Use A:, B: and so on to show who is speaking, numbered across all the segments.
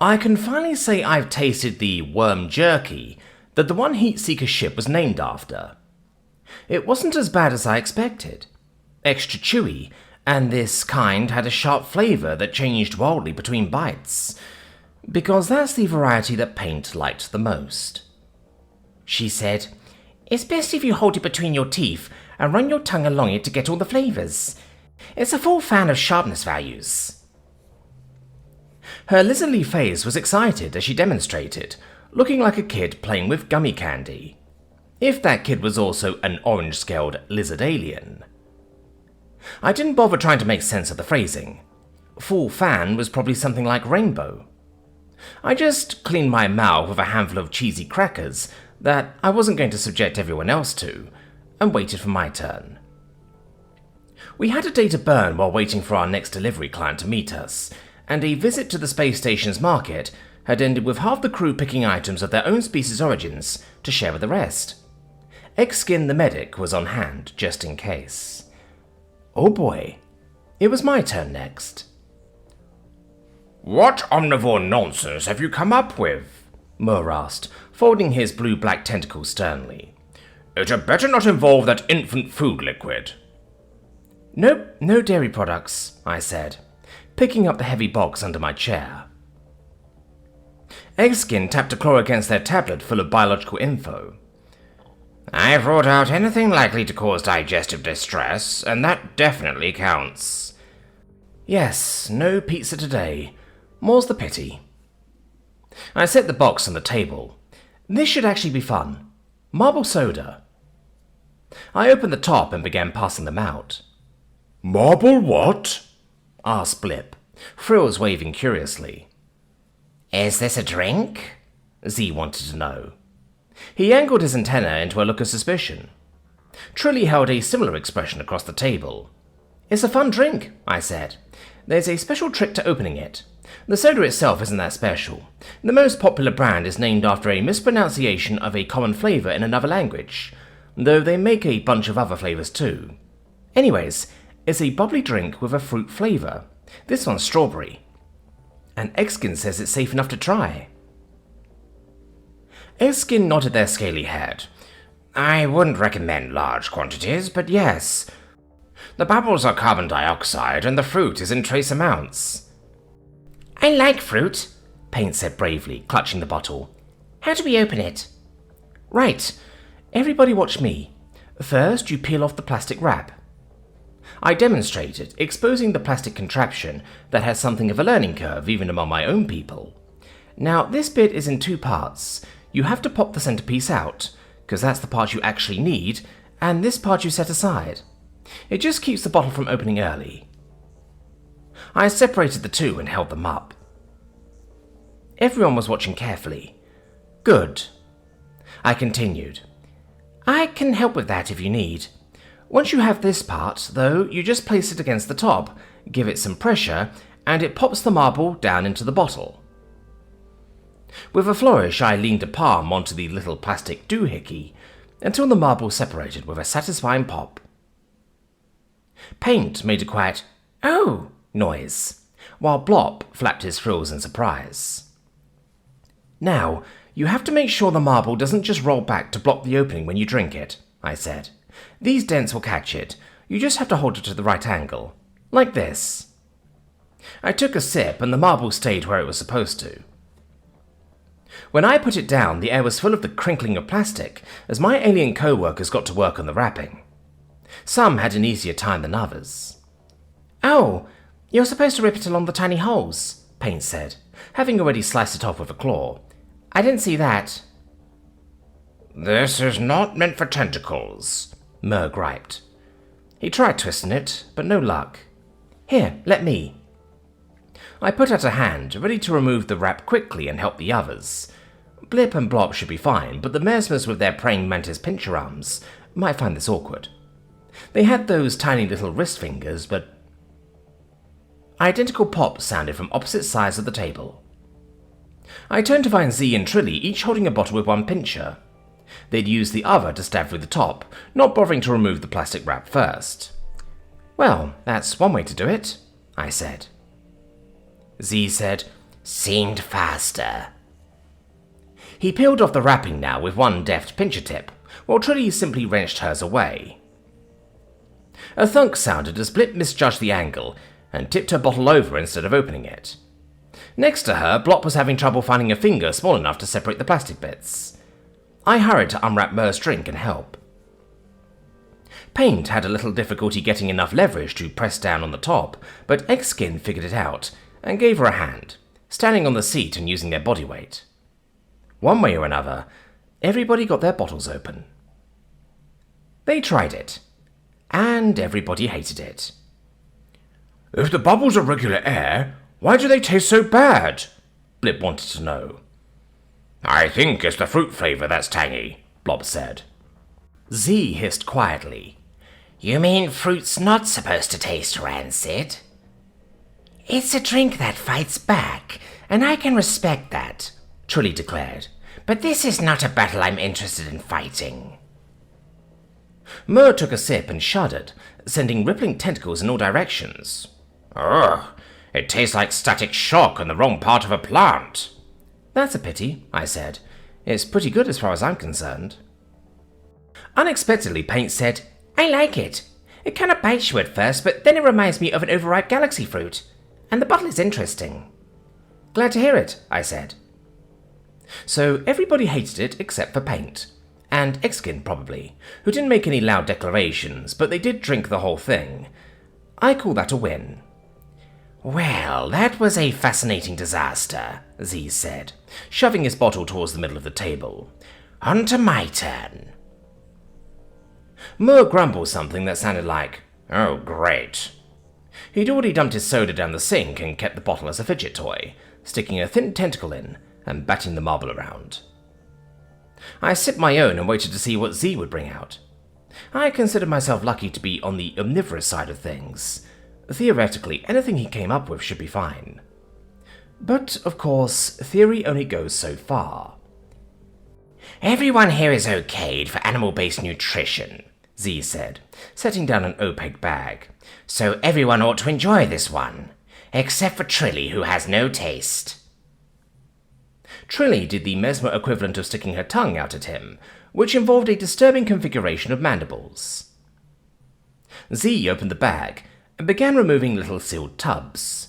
A: I can finally say I've tasted the worm jerky that the one Heatseeker ship was named after. It wasn't as bad as I expected. Extra chewy, and this kind had a sharp flavour that changed wildly between bites, because that's the variety that Paint liked the most. She said, "It's best if you hold it between your teeth and run your tongue along it to get all the flavours. It's a full fan of sharpness values." Her lizardly face was excited as she demonstrated, looking like a kid playing with gummy candy. If that kid was also an orange-scaled lizard alien. I didn't bother trying to make sense of the phrasing. Full fan was probably something like rainbow. I just cleaned my mouth with a handful of cheesy crackers that I wasn't going to subject everyone else to, and waited for my turn. We had a day to burn while waiting for our next delivery client to meet us, and a visit to the space station's market had ended with half the crew picking items of their own species' origins to share with the rest. Eggskin the medic was on hand, just in case. Oh boy, it was my turn next.
B: "What omnivore nonsense have you come up with?"
A: Moore asked, folding his blue-black tentacles sternly.
B: "It had better not involve that infant food liquid."
A: "Nope, no dairy products," I said, picking up the heavy box under my chair. Eggskin tapped a claw against their tablet full of biological info.
B: "I've ruled out anything likely to cause digestive distress, and that definitely counts."
A: Yes, no pizza today. More's the pity. I set the box on the table. This should actually be fun. Marble soda. I opened the top and began passing them out.
B: "Marble what?"
A: asked Blip, frills waving curiously.
B: "Is this a drink?"
A: Z wanted to know. He angled his antenna into a look of suspicion. Trilly held a similar expression across the table. "It's a fun drink," I said. "There's a special trick to opening it. The soda itself isn't that special. The most popular brand is named after a mispronunciation of a common flavour in another language, though they make a bunch of other flavours too. Anyways, it's a bubbly drink with a fruit flavour. This one's strawberry. And Eggskin says it's safe enough to try."
B: Eggskin nodded their scaly head. "I wouldn't recommend large quantities, but yes. The bubbles are carbon dioxide and the fruit is in trace amounts."
A: "I like fruit," Paint said bravely, clutching the bottle. "How do we open it?" "Right. Everybody watch me. First, you peel off the plastic wrap." I demonstrated, exposing the plastic contraption that has something of a learning curve even among my own people. Now, this bit is in two parts. You have to pop the centerpiece out, because that's the part you actually need, and this part you set aside. It just keeps the bottle from opening early. I separated the two and held them up. Everyone was watching carefully. Good. I continued. "I can help with that if you need. Once you have this part, though, you just place it against the top, give it some pressure, and it pops the marble down into the bottle." With a flourish, I leaned a palm onto the little plastic doohickey until the marble separated with a satisfying pop. Paint made a quiet "oh" noise, while Blop flapped his frills in surprise. "Now, you have to make sure the marble doesn't just roll back to block the opening when you drink it," I said. "These dents will catch it. You just have to hold it to the right angle. Like this." I took a sip and the marble stayed where it was supposed to. When I put it down, the air was full of the crinkling of plastic as my alien co-workers got to work on the wrapping. Some had an easier time than others. "Oh, you're supposed to rip it along the tiny holes," Paint said, having already sliced it off with a claw. "I didn't see that."
B: "This is not meant for tentacles,"
A: Mur griped. He tried twisting it, but no luck. "Here, let me." I put out a hand, ready to remove the wrap quickly and help the others. Blip and Blop should be fine, but the mesmers with their praying mantis pincher arms might find this awkward. They had those tiny little wrist fingers, but... Identical pops sounded from opposite sides of the table. I turned to find Z and Trilly each holding a bottle with one pincher. They'd used the other to stab through the top, not bothering to remove the plastic wrap first. "Well, that's one way to do it," I said. Z said,
B: Seemed faster.
A: He peeled off the wrapping now with one deft pincher tip, while Trilly simply wrenched hers away. A thunk sounded as Blip misjudged the angle and tipped her bottle over instead of opening it. Next to her, Blop was having trouble finding a finger small enough to separate the plastic bits. I hurried to unwrap Mer's drink and help. Paint had a little difficulty getting enough leverage to press down on the top, but Eggskin figured it out and gave her a hand, standing on the seat and using their body weight. One way or another, everybody got their bottles open. They tried it, and everybody hated it.
B: If the bubbles are regular air, why do they taste so bad? Blip wanted to know. I think it's the fruit flavor that's tangy, Blob said.
A: Z hissed quietly.
B: You mean fruit's not supposed to taste rancid?
C: It's a drink that fights back, and I can respect that,
A: Trilly declared.
C: But this is not a battle I'm interested in fighting.
A: Mer took a sip and shuddered, sending rippling tentacles in all directions.
B: Ugh, it tastes like static shock in the wrong part of a plant.
A: That's a pity, I said. It's pretty good as far as I'm concerned. Unexpectedly, Paint said, I like it. It kind of bites you at first, but then it reminds me of an overripe galaxy fruit. And the bottle is interesting. Glad to hear it, I said. So everybody hated it except for Paint. And Eggskin, probably, who didn't make any loud declarations, but they did drink the whole thing. I call that a win.
C: Well, that was a fascinating disaster, Z said,
A: shoving his bottle towards the middle of the table.
C: On to my turn.
A: Mer grumbled something that sounded like,
B: oh, great.
A: He'd already dumped his soda down the sink and kept the bottle as a fidget toy, sticking a thin tentacle in and batting the marble around. I sipped my own and waited to see what Z would bring out. I considered myself lucky to be on the omnivorous side of things. Theoretically, anything he came up with should be fine. But, of course, theory only goes so far.
C: Everyone here is okayed for animal-based nutrition,
A: Z said, setting down an opaque bag.
C: So everyone ought to enjoy this one, except for Trilly, who has no taste.
A: Trilly did the Mesmer equivalent of sticking her tongue out at him, which involved a disturbing configuration of mandibles. Z opened the bag and began removing little sealed tubs.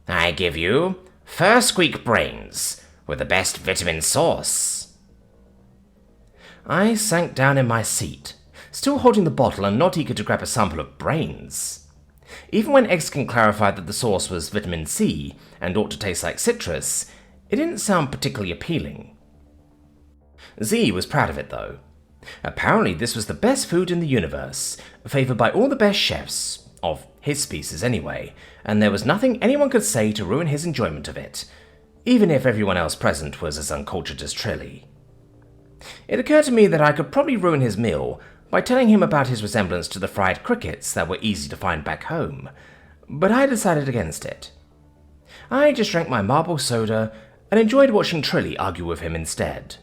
C: I give you Fur Squeak Brains, with the best vitamin source.
A: I sank down in my seat, still holding the bottle and not eager to grab a sample of brains. Even when Eggskin clarified that the source was vitamin C and ought to taste like citrus, it didn't sound particularly appealing. Z was proud of it, though. Apparently this was the best food in the universe, favoured by all the best chefs, of his species anyway, and there was nothing anyone could say to ruin his enjoyment of it, even if everyone else present was as uncultured as Trilly. It occurred to me that I could probably ruin his meal by telling him about his resemblance to the fried crickets that were easy to find back home, but I decided against it. I just drank my marble soda and enjoyed watching Trilly argue with him instead.